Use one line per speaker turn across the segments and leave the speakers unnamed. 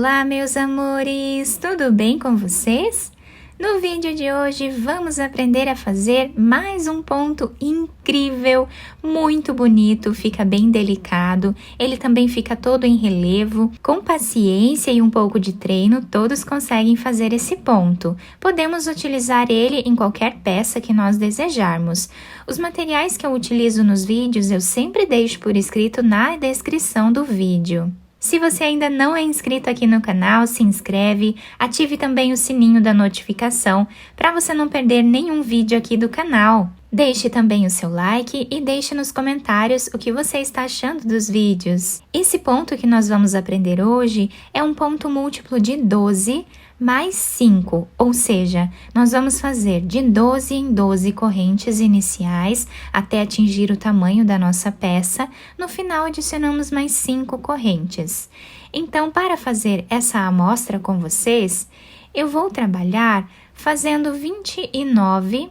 Olá, meus amores! Tudo bem com vocês? No vídeo de hoje vamos aprender a fazer mais um ponto incrível, muito bonito, fica bem delicado, ele também fica todo em relevo. Com paciência e um pouco de treino, todos conseguem fazer esse ponto. Podemos utilizar ele em qualquer peça que nós desejarmos. Os materiais que eu utilizo nos vídeos eu sempre deixo por escrito na descrição do vídeo. Se você ainda não é inscrito aqui no canal, se inscreve, ative também o sininho da notificação para você não perder nenhum vídeo aqui do canal. Deixe também o seu like e deixe nos comentários o que você está achando dos vídeos. Esse ponto que nós vamos aprender hoje é um ponto múltiplo de 12 mais 5, ou seja, nós vamos fazer de 12 em 12 correntes iniciais até atingir o tamanho da nossa peça. No final, adicionamos mais 5 correntes. Então, para fazer essa amostra com vocês, eu vou trabalhar fazendo 29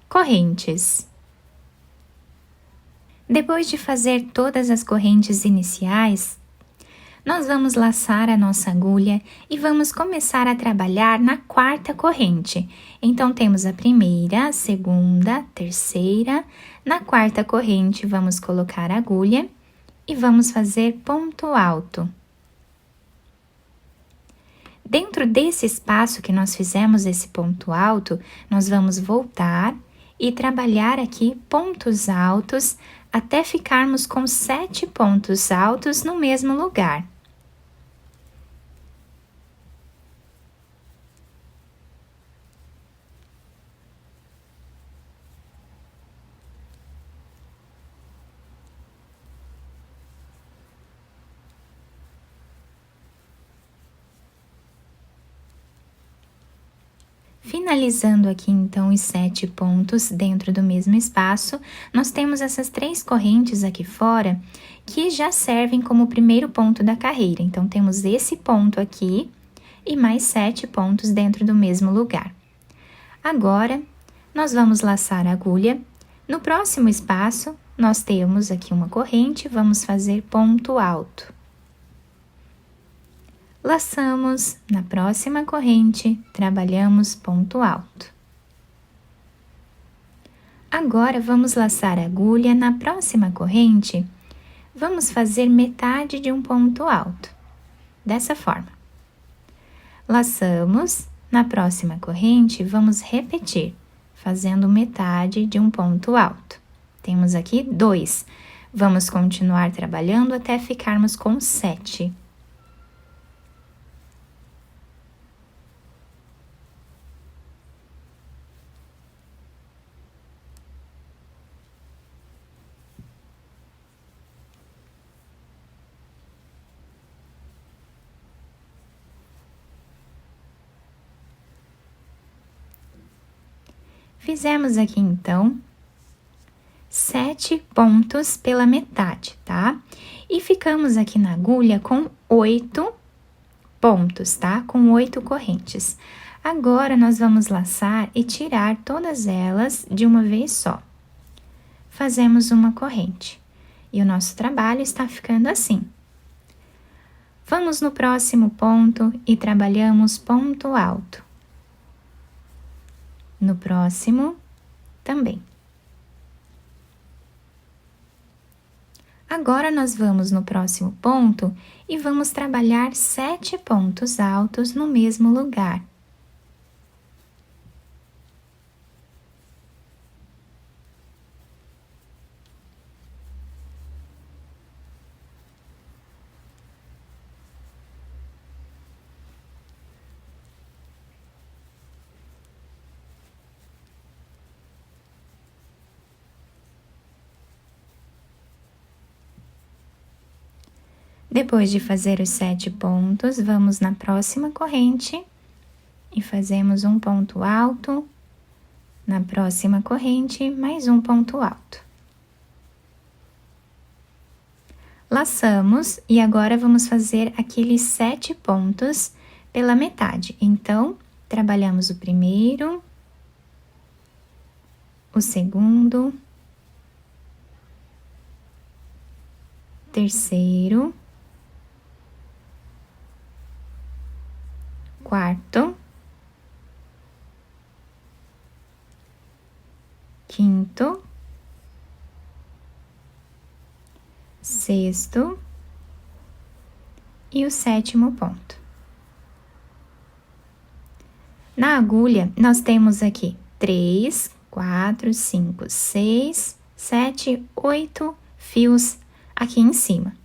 correntes. Depois de fazer todas as correntes iniciais, nós vamos laçar a nossa agulha e vamos começar a trabalhar na quarta corrente. Então, temos a primeira, a segunda, a terceira. Na quarta corrente, vamos colocar a agulha e vamos fazer ponto alto. Dentro desse espaço que nós fizemos esse ponto alto, nós vamos voltar e trabalhar aqui pontos altos até ficarmos com 7 pontos altos no mesmo lugar. Finalizando aqui, então, os 7 pontos dentro do mesmo espaço, nós temos essas 3 correntes aqui fora que já servem como o primeiro ponto da carreira. Então, temos esse ponto aqui e mais 7 pontos dentro do mesmo lugar. Agora, nós vamos laçar a agulha. No próximo espaço, nós temos aqui uma corrente, vamos fazer ponto alto. Laçamos, na próxima corrente, trabalhamos ponto alto. Agora, vamos laçar a agulha na próxima corrente, vamos fazer metade de um ponto alto, dessa forma. Laçamos, na próxima corrente, vamos repetir, fazendo metade de um ponto alto. Temos aqui 2, vamos continuar trabalhando até ficarmos com 7. Fizemos aqui, então, 7 pontos pela metade, tá? E ficamos aqui na agulha com 8 pontos, tá? Com 8 correntes. Agora, nós vamos laçar e tirar todas elas de uma vez só. Fazemos uma corrente. E o nosso trabalho está ficando assim. Vamos no próximo ponto e trabalhamos ponto alto. No próximo, também. Agora, nós vamos no próximo ponto e vamos trabalhar 7 pontos altos no mesmo lugar. Depois de fazer os 7 pontos, vamos na próxima corrente e fazemos um ponto alto. Na próxima corrente, mais um ponto alto. Laçamos e agora vamos fazer aqueles 7 pontos pela metade. Então, trabalhamos o primeiro, o segundo, terceiro, quarto, quinto, sexto e o sétimo ponto. Na agulha, nós temos aqui 3, 4, 5, 6, 7, 8 fios aqui em cima.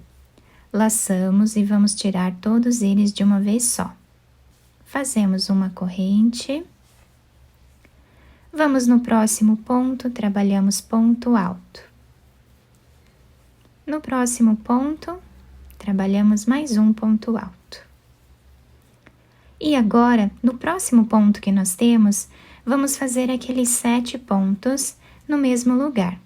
Laçamos e vamos tirar todos eles de uma vez só. Fazemos uma corrente. Vamos no próximo ponto, trabalhamos ponto alto. No próximo ponto, trabalhamos mais um ponto alto. E agora, no próximo ponto que nós temos, vamos fazer aqueles 7 pontos no mesmo lugar.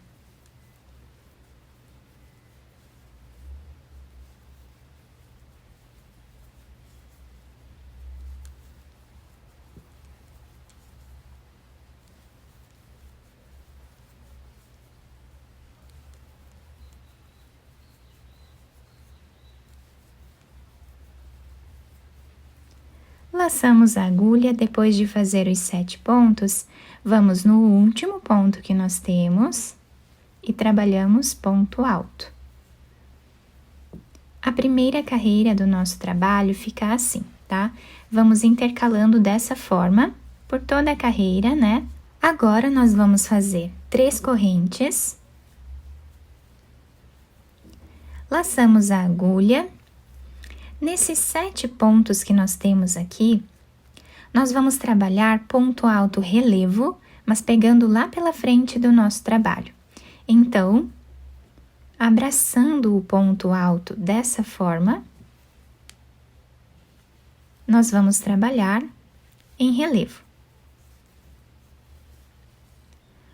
Laçamos a agulha, depois de fazer os 7 pontos, vamos no último ponto que nós temos e trabalhamos ponto alto. A primeira carreira do nosso trabalho fica assim, tá? Vamos intercalando dessa forma por toda a carreira, né? Agora, nós vamos fazer 3 correntes. Laçamos a agulha. Nesses 7 pontos que nós temos aqui, nós vamos trabalhar ponto alto relevo, mas pegando lá pela frente do nosso trabalho. Então, abraçando o ponto alto dessa forma, nós vamos trabalhar em relevo.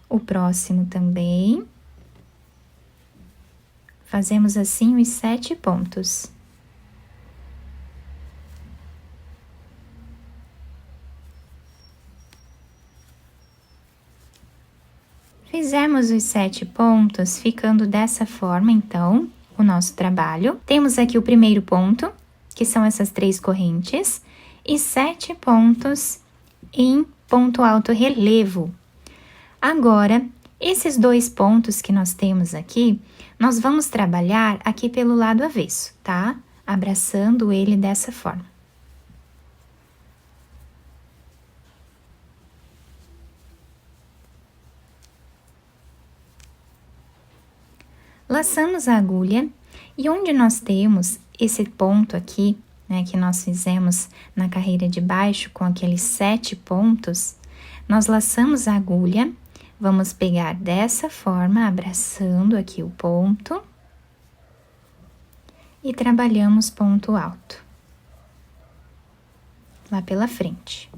O próximo também. Fazemos assim os 7 pontos. Fizemos os 7 pontos, ficando dessa forma, então, o nosso trabalho. Temos aqui o primeiro ponto, que são essas 3 correntes, e 7 pontos em ponto alto relevo. Agora, esses 2 pontos que nós temos aqui, nós vamos trabalhar aqui pelo lado avesso, tá? Abraçando ele dessa forma. Laçamos a agulha e onde nós temos esse ponto aqui, né, que nós fizemos na carreira de baixo com aqueles 7 pontos, nós laçamos a agulha, vamos pegar dessa forma, abraçando aqui o ponto e trabalhamos ponto alto, lá pela frente.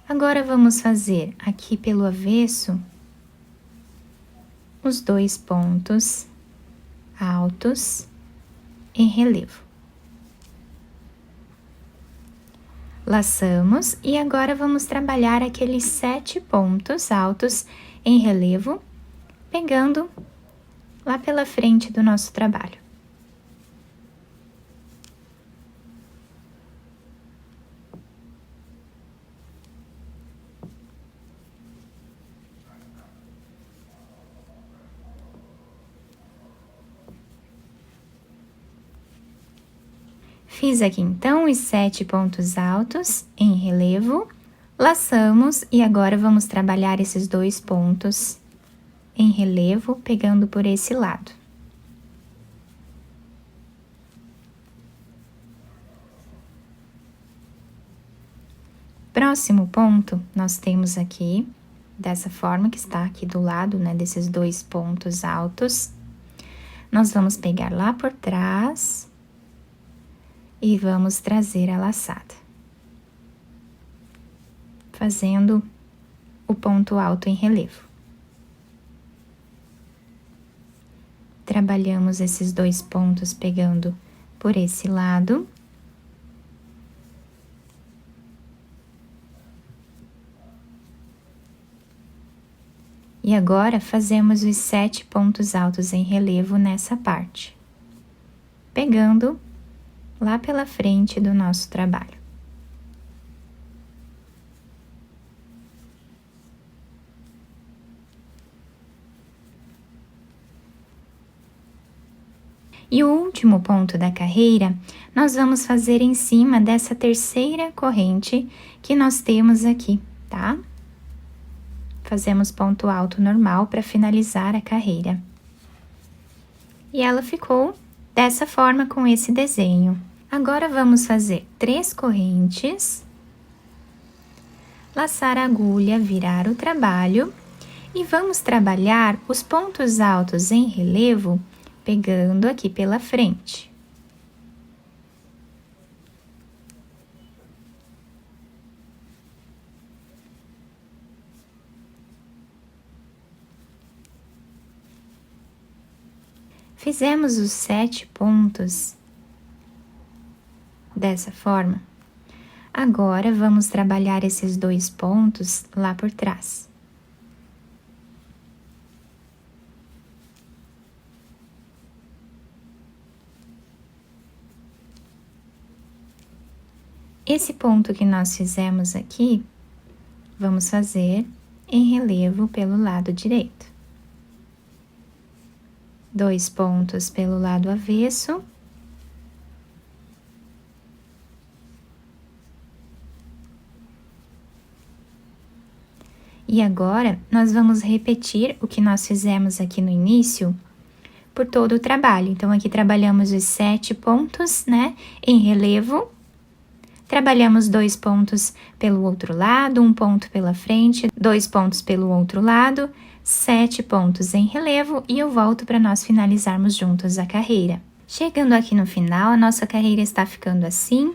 Agora, vamos fazer aqui pelo avesso os 2 pontos altos em relevo. Laçamos e agora vamos trabalhar aqueles 7 pontos altos em relevo, pegando lá pela frente do nosso trabalho. Fiz aqui então os 7 pontos altos em relevo, laçamos e agora vamos trabalhar esses 2 pontos em relevo, pegando por esse lado. Próximo ponto, nós temos aqui, dessa forma que está aqui do lado, né, desses 2 pontos altos. Nós vamos pegar lá por trás e vamos trazer a laçada, fazendo o ponto alto em relevo. Trabalhamos esses 2 pontos pegando por esse lado. E agora, fazemos os 7 pontos altos em relevo nessa parte, pegando lá pela frente do nosso trabalho. E o último ponto da carreira, nós vamos fazer em cima dessa terceira corrente que nós temos aqui, tá? Fazemos ponto alto normal para finalizar a carreira. E ela ficou dessa forma com esse desenho. Agora, vamos fazer 3 correntes, laçar a agulha, virar o trabalho e vamos trabalhar os pontos altos em relevo, pegando aqui pela frente. Fizemos os 7 pontos dessa forma. Agora, vamos trabalhar esses 2 pontos lá por trás. Esse ponto que nós fizemos aqui, vamos fazer em relevo pelo lado direito. 2 pontos pelo lado avesso. E agora, nós vamos repetir o que nós fizemos aqui no início por todo o trabalho. Então, aqui trabalhamos os 7 pontos, né, em relevo. Trabalhamos 2 pontos pelo outro lado, 1 ponto pela frente, 2 pontos pelo outro lado, 7 pontos em relevo e eu volto para nós finalizarmos juntos a carreira. Chegando aqui no final, a nossa carreira está ficando assim.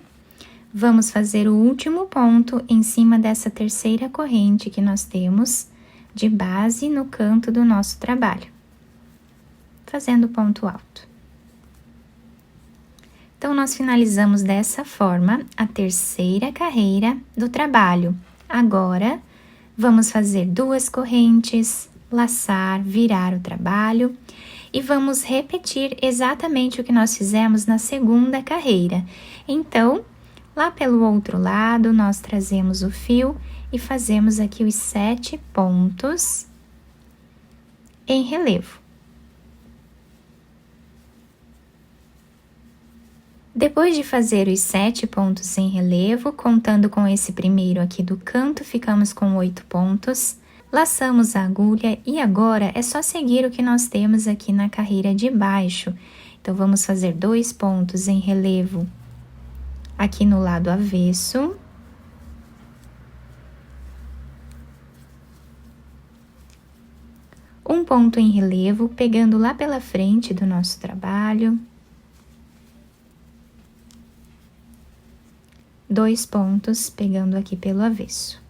Vamos fazer o último ponto em cima dessa terceira corrente que nós temos de base no canto do nosso trabalho, fazendo ponto alto. Então, nós finalizamos dessa forma a terceira carreira do trabalho. Agora, vamos fazer 2 correntes, laçar, virar o trabalho e vamos repetir exatamente o que nós fizemos na segunda carreira. Então, lá pelo outro lado, nós trazemos o fio e fazemos aqui os 7 pontos em relevo. Depois de fazer os 7 pontos em relevo, contando com esse primeiro aqui do canto, ficamos com 8 pontos. Laçamos a agulha e agora é só seguir o que nós temos aqui na carreira de baixo. Então, vamos fazer 2 pontos em relevo aqui no lado avesso. Um ponto em relevo, pegando lá pela frente do nosso trabalho. 2 pontos, pegando aqui pelo avesso.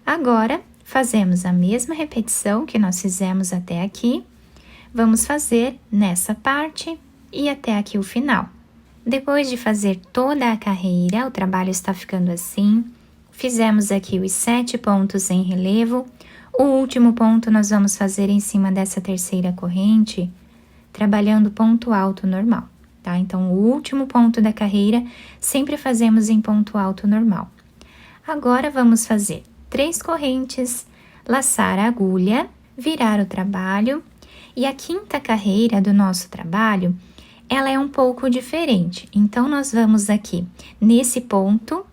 Agora, fazemos a mesma repetição que nós fizemos até aqui. Vamos fazer nessa parte e até aqui o final. Depois de fazer toda a carreira, o trabalho está ficando assim. Fizemos aqui os 7 pontos em relevo. O último ponto nós vamos fazer em cima dessa terceira corrente, trabalhando ponto alto normal, tá? Então, o último ponto da carreira sempre fazemos em ponto alto normal. Agora, vamos fazer 3 correntes, laçar a agulha, virar o trabalho, e a quinta carreira do nosso trabalho, ela é um pouco diferente. Então, nós vamos aqui, nesse ponto,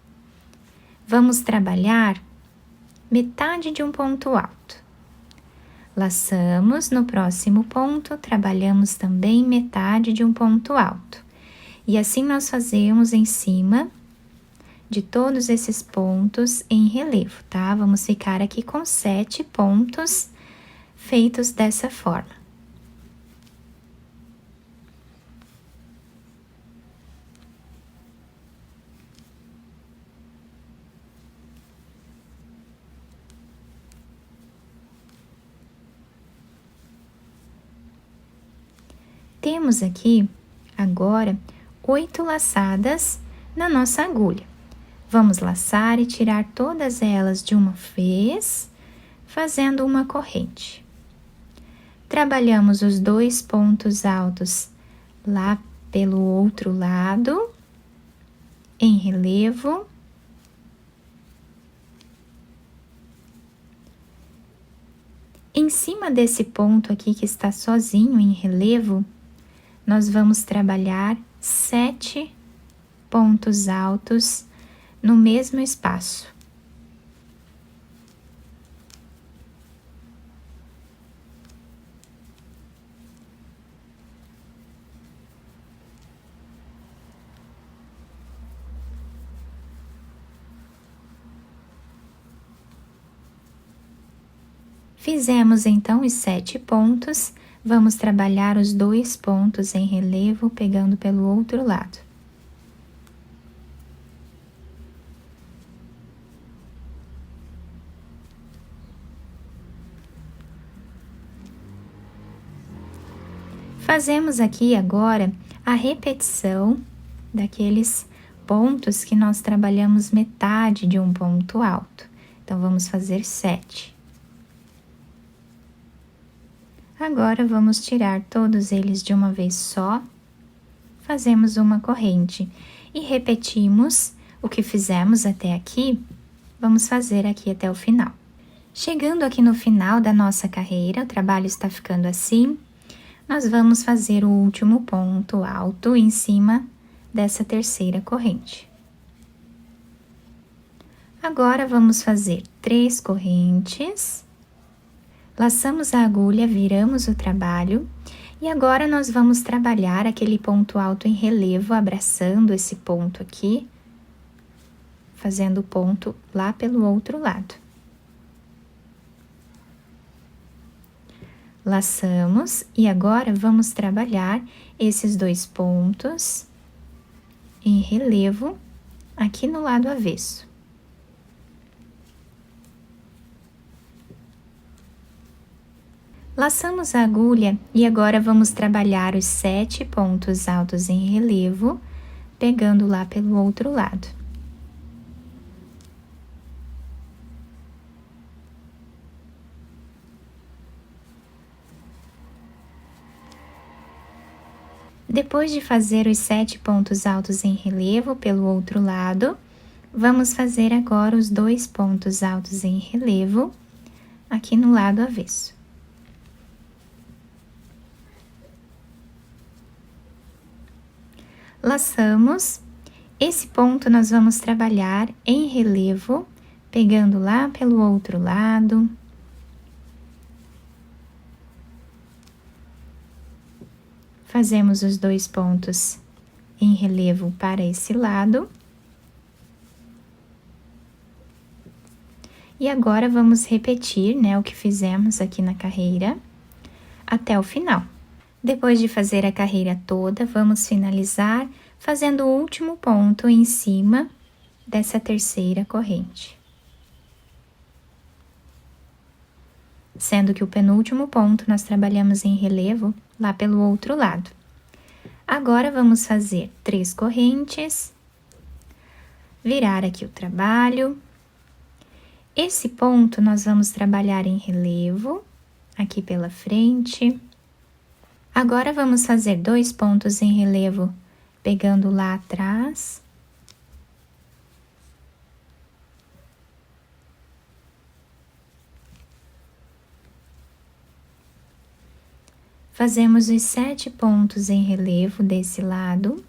vamos trabalhar metade de um ponto alto. Laçamos no próximo ponto, trabalhamos também metade de um ponto alto. E assim nós fazemos em cima de todos esses pontos em relevo, tá? Vamos ficar aqui com 7 pontos feitos dessa forma. Temos aqui, agora, 8 laçadas na nossa agulha. Vamos laçar e tirar todas elas de uma vez, fazendo uma corrente. Trabalhamos os 2 pontos altos lá pelo outro lado, em relevo. Em cima desse ponto aqui que está sozinho em relevo, nós vamos trabalhar 7 pontos altos no mesmo espaço. Fizemos então os 7 pontos, vamos trabalhar os 2 pontos em relevo, pegando pelo outro lado. Fazemos aqui agora a repetição daqueles pontos que nós trabalhamos metade de um ponto alto. Então, vamos fazer 7. Agora, vamos tirar todos eles de uma vez só, fazemos uma corrente e repetimos o que fizemos até aqui, vamos fazer aqui até o final. Chegando aqui no final da nossa carreira, o trabalho está ficando assim, nós vamos fazer o último ponto alto em cima dessa terceira corrente. Agora, vamos fazer 3 correntes. Laçamos a agulha, viramos o trabalho e agora nós vamos trabalhar aquele ponto alto em relevo, abraçando esse ponto aqui, fazendo o ponto lá pelo outro lado. Laçamos e agora vamos trabalhar esses 2 pontos em relevo aqui no lado avesso. Laçamos a agulha e agora vamos trabalhar os 7 pontos altos em relevo, pegando lá pelo outro lado. Depois de fazer os 7 pontos altos em relevo pelo outro lado, vamos fazer agora os 2 pontos altos em relevo aqui no lado avesso. Laçamos, esse ponto nós vamos trabalhar em relevo, pegando lá pelo outro lado. Fazemos os 2 pontos em relevo para esse lado. E agora, vamos repetir, né, o que fizemos aqui na carreira até o final. Depois de fazer a carreira toda, vamos finalizar fazendo o último ponto em cima dessa terceira corrente. Sendo que o penúltimo ponto nós trabalhamos em relevo lá pelo outro lado. Agora, vamos fazer 3 correntes, virar aqui o trabalho. Esse ponto nós vamos trabalhar em relevo, aqui pela frente. Agora, vamos fazer 2 pontos em relevo, pegando lá atrás. Fazemos os 7 pontos em relevo desse lado.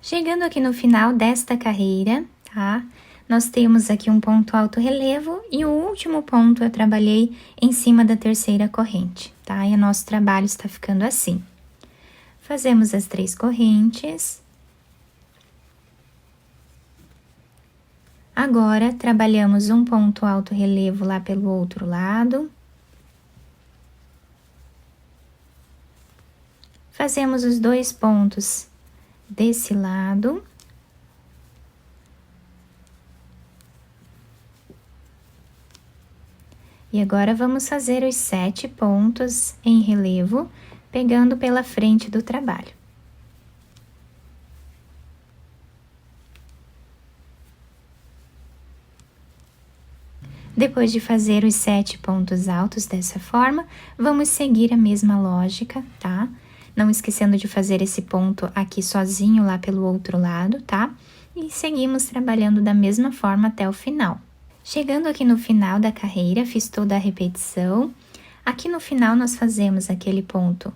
Chegando aqui no final desta carreira, tá? Nós temos aqui um ponto alto relevo e o último ponto eu trabalhei em cima da terceira corrente, tá? E o nosso trabalho está ficando assim. Fazemos as 3 correntes. Agora, trabalhamos um ponto alto relevo lá pelo outro lado. Fazemos os 2 pontos desse lado. E agora, vamos fazer os 7 pontos em relevo, pegando pela frente do trabalho. Depois de fazer os 7 pontos altos dessa forma, vamos seguir a mesma lógica, tá? Não esquecendo de fazer esse ponto aqui sozinho lá pelo outro lado, tá? e seguimos trabalhando da mesma forma até o final. Chegando aqui no final da carreira, fiz toda a repetição. Aqui no final, nós fazemos aquele ponto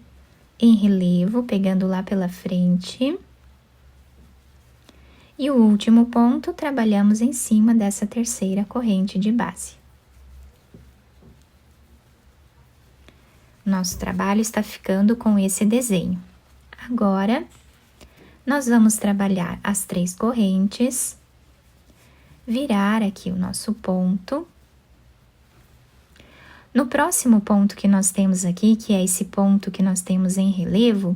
em relevo, pegando lá pela frente. E o último ponto, trabalhamos em cima dessa terceira corrente de base. Nosso trabalho está ficando com esse desenho. Agora, nós vamos trabalhar as 3 correntes, virar aqui o nosso ponto. No próximo ponto que nós temos aqui, que é esse ponto que nós temos em relevo,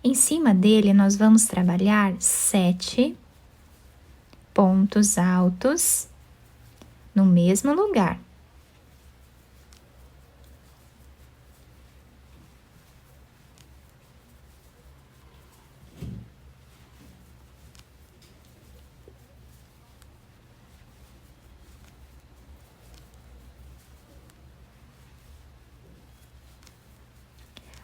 em cima dele nós vamos trabalhar 7 pontos altos no mesmo lugar.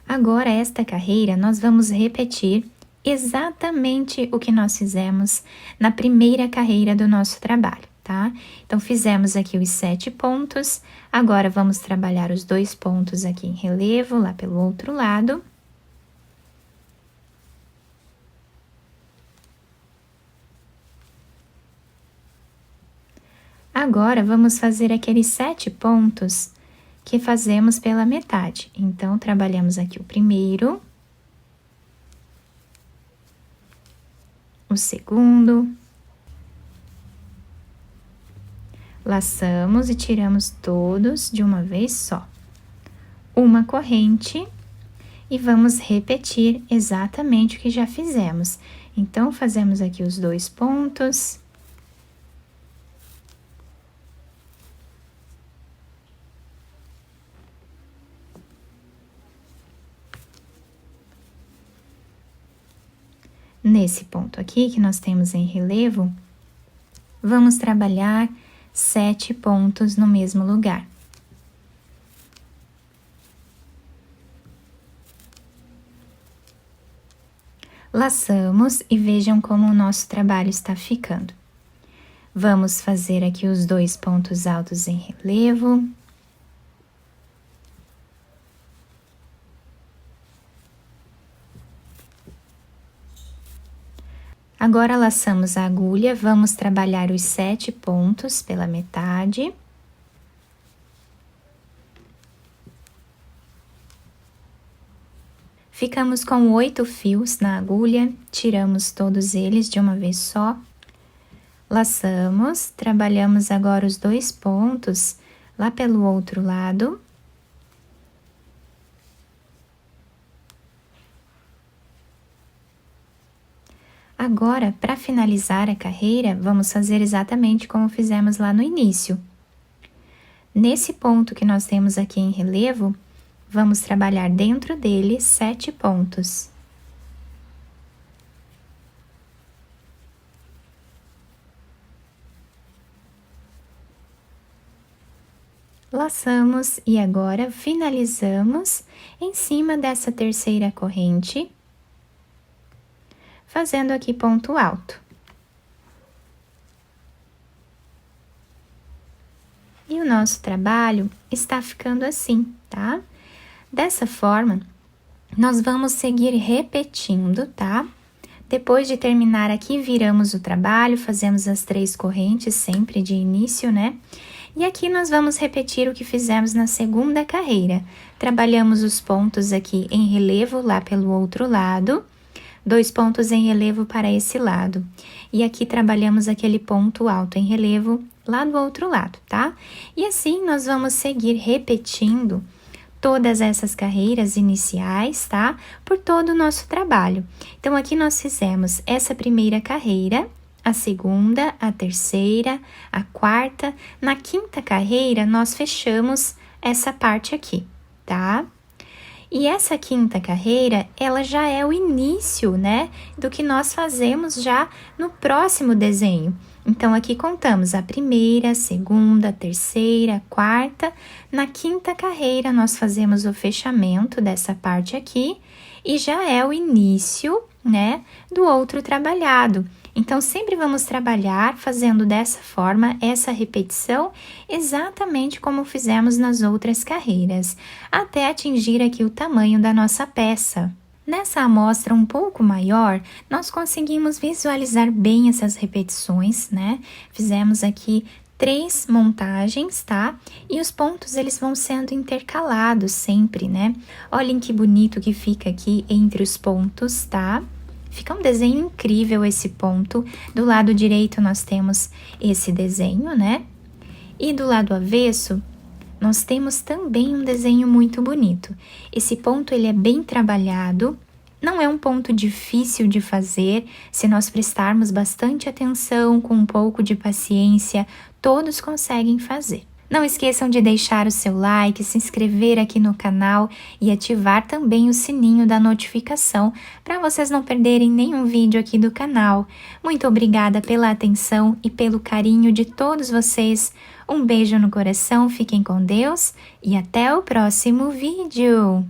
Agora, esta carreira, nós vamos repetir exatamente o que nós fizemos na primeira carreira do nosso trabalho, tá? Então, fizemos aqui os 7 pontos, agora vamos trabalhar os 2 pontos aqui em relevo, lá pelo outro lado. Agora, vamos fazer aqueles 7 pontos que fazemos pela metade. Então, trabalhamos aqui o primeiro, o segundo, laçamos e tiramos todos de uma vez só. Uma corrente e vamos repetir exatamente o que já fizemos. Então, fazemos aqui os 2 pontos. Nesse ponto aqui, que nós temos em relevo, vamos trabalhar 7 pontos no mesmo lugar. Laçamos e vejam como o nosso trabalho está ficando. Vamos fazer aqui os 2 pontos altos em relevo. Agora, laçamos a agulha, vamos trabalhar os 7 pontos pela metade. Ficamos com 8 fios na agulha, tiramos todos eles de uma vez só. Laçamos, trabalhamos agora os 2 pontos lá pelo outro lado. Agora, para finalizar a carreira, vamos fazer exatamente como fizemos lá no início. Nesse ponto que nós temos aqui em relevo, vamos trabalhar dentro dele 7 pontos. Laçamos e agora finalizamos em cima dessa terceira corrente, fazendo aqui ponto alto. E o nosso trabalho está ficando assim, tá? Dessa forma, nós vamos seguir repetindo, tá? Depois de terminar aqui, viramos o trabalho, fazemos as 3 correntes sempre de início, né? E aqui nós vamos repetir o que fizemos na segunda carreira. Trabalhamos os pontos aqui em relevo lá pelo outro lado, 2 pontos em relevo para esse lado. E aqui trabalhamos aquele ponto alto em relevo lá do outro lado, tá? E assim nós vamos seguir repetindo todas essas carreiras iniciais, tá? Por todo o nosso trabalho. Então, aqui nós fizemos essa primeira carreira, a segunda, a terceira, a quarta. Na quinta carreira, nós fechamos essa parte aqui, tá? E essa quinta carreira, ela já é o início, né, do que nós fazemos já no próximo desenho. Então, aqui contamos a primeira, a segunda, a terceira, a quarta. Na quinta carreira, nós fazemos o fechamento dessa parte aqui e já é o início né, do outro trabalhado. Então, sempre vamos trabalhar fazendo dessa forma, essa repetição, exatamente como fizemos nas outras carreiras, até atingir aqui o tamanho da nossa peça. Nessa amostra um pouco maior, nós conseguimos visualizar bem essas repetições, né? Fizemos aqui 3 montagens, tá? E os pontos, eles vão sendo intercalados sempre, né? Olhem que bonito que fica aqui entre os pontos, tá? Fica um desenho incrível esse ponto. Do lado direito nós temos esse desenho, né? E do lado avesso, nós temos também um desenho muito bonito. Esse ponto, ele é bem trabalhado. Não é um ponto difícil de fazer, se nós prestarmos bastante atenção, com um pouco de paciência, todos conseguem fazer. Não esqueçam de deixar o seu like, se inscrever aqui no canal e ativar também o sininho da notificação para vocês não perderem nenhum vídeo aqui do canal. Muito obrigada pela atenção e pelo carinho de todos vocês. Um beijo no coração, fiquem com Deus e até o próximo vídeo!